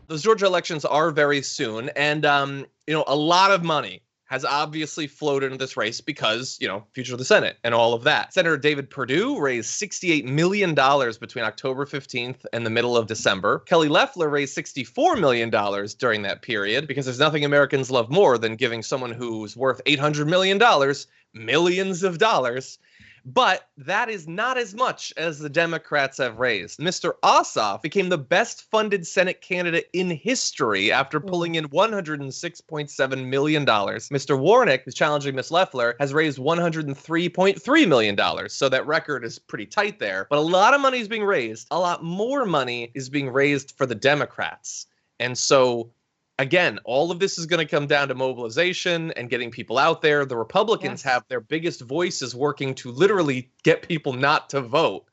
Those Georgia elections are very soon. And, a lot of money has obviously flowed into this race because, future of the Senate and all of that. Senator David Perdue raised $68 million between October 15th and the middle of December. Kelly Loeffler raised $64 million during that period because there's nothing Americans love more than giving someone who's worth $800 million millions of dollars. But that is not as much as the Democrats have raised. Mr. Ossoff became the best funded Senate candidate in history after pulling in $106.7 million. Mr. Warnock, who's challenging Ms. Loeffler, has raised $103.3 million. So that record is pretty tight there. But a lot of money is being raised. A lot more money is being raised for the Democrats. And so, again, all of this is going to come down to mobilization and getting people out there. The Republicans have their biggest voices working to literally get people not to vote.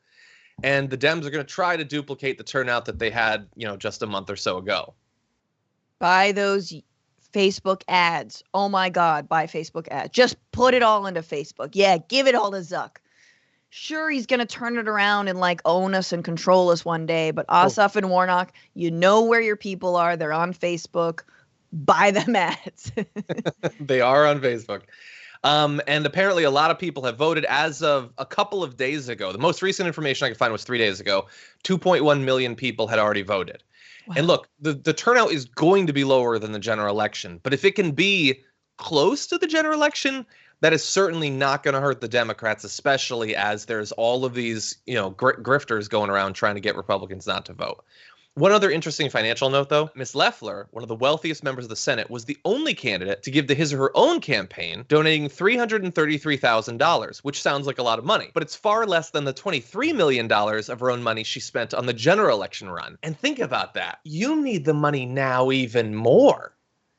And the Dems are going to try to duplicate the turnout that they had, just a month or so ago. Buy those Facebook ads. Oh, my God, buy Facebook ads. Just put it all into Facebook. Yeah, give it all to Zuck. Sure, he's going to turn it around and own us and control us one day. But Ossoff and Warnock, you know where your people are. They're on Facebook. Buy them ads. They are on Facebook. And apparently a lot of people have voted as of a couple of days ago. The most recent information I could find was 3 days ago. 2.1 million people had already voted. Wow. And look, the turnout is going to be lower than the general election. But if it can be close to the general election, that is certainly not going to hurt the Democrats, especially as there's all of these, grifters going around trying to get Republicans not to vote. One other interesting financial note, though, Ms. Loeffler, one of the wealthiest members of the Senate, was the only candidate to give to his or her own campaign, donating $333,000, which sounds like a lot of money. But it's far less than the $23 million of her own money she spent on the general election run. And think about that. You need the money now even more.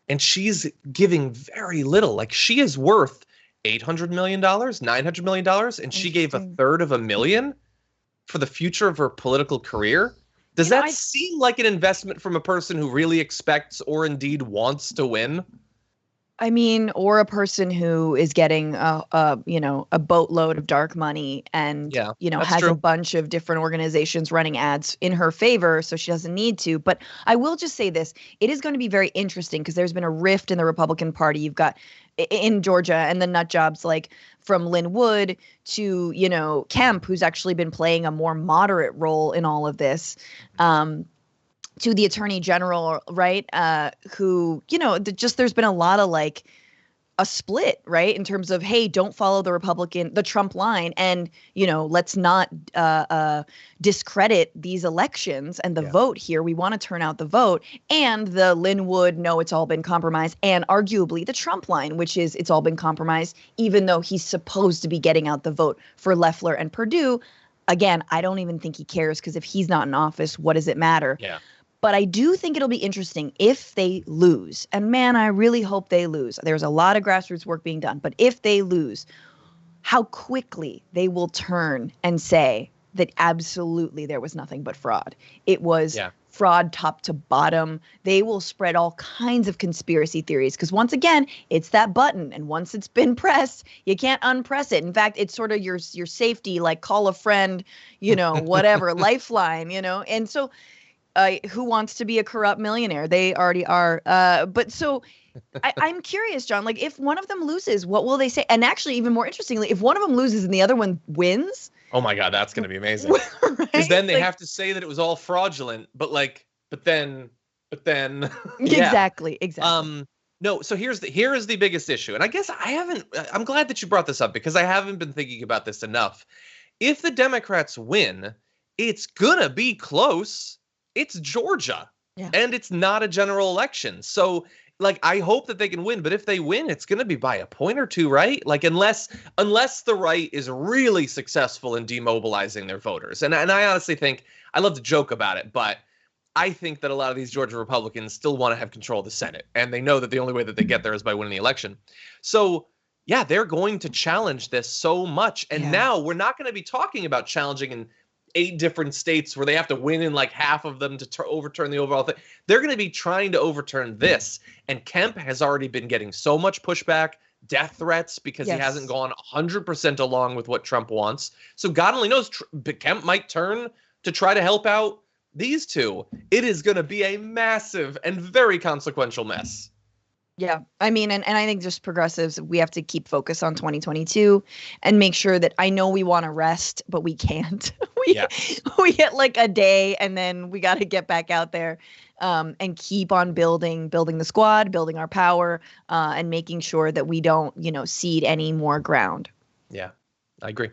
And she's giving very little. She is worth $800 million, $900 million, and she gave $1/3 for the future of her political career. Does that seem like an investment from a person who really expects or indeed wants to win? I mean, or a person who is getting a boatload of dark money and has a bunch of different organizations running ads in her favor, so she doesn't need to. But I will just say this: it is going to be very interesting because there's been a rift in the Republican Party. You've got in Georgia and the nut jobs from Lynn Wood to Kemp, who's actually been playing a more moderate role in all of this. To the attorney general, right? Who, there's been a lot of a split, right? In terms of, hey, don't follow the Trump line. And, let's not discredit these elections and the vote here. We want to turn out the vote. And the Linwood, no, it's all been compromised. And arguably the Trump line, which is it's all been compromised, even though he's supposed to be getting out the vote for Loeffler and Perdue. Again, I don't even think he cares because if he's not in office, what does it matter? Yeah. But I do think it'll be interesting if they lose. And man, I really hope they lose. There's a lot of grassroots work being done. But if they lose, how quickly they will turn and say that absolutely there was nothing but fraud. It was fraud top to bottom. They will spread all kinds of conspiracy theories because once again, it's that button. And once it's been pressed, you can't unpress it. In fact, it's sort of your safety, call a friend, whatever, lifeline, And so who wants to be a corrupt millionaire? They already are. But so I'm curious, John, if one of them loses, what will they say? And actually, even more interestingly, if one of them loses and the other one wins. Oh, my God, that's going to be amazing. Because then they have to say that it was all fraudulent. But then. Exactly. No, so here is the biggest issue. And I guess I'm glad that you brought this up because I haven't been thinking about this enough. If the Democrats win, it's going to be close. It's Georgia, and it's not a general election. So, I hope that they can win. But if they win, it's going to be by a point or two, right? Unless the right is really successful in demobilizing their voters. And I honestly think, I love to joke about it, but I think that a lot of these Georgia Republicans still want to have control of the Senate. And they know that the only way that they get there is by winning the election. So, they're going to challenge this so much. And now we're not going to be talking about challenging in 8 different states where they have to win in half of them to overturn the overall thing. They're going to be trying to overturn this. And Kemp has already been getting so much pushback, death threats, because he hasn't gone 100% along with what Trump wants. So God only knows, Kemp might turn to try to help out these two, it is going to be a massive and very consequential mess. Yeah. I mean, and I think just progressives, we have to keep focus on 2022 and make sure that I know we want to rest, but we can't. We get like a day and then we got to get back out there and keep on building the squad, building our power, and making sure that we don't, cede any more ground. Yeah, I agree.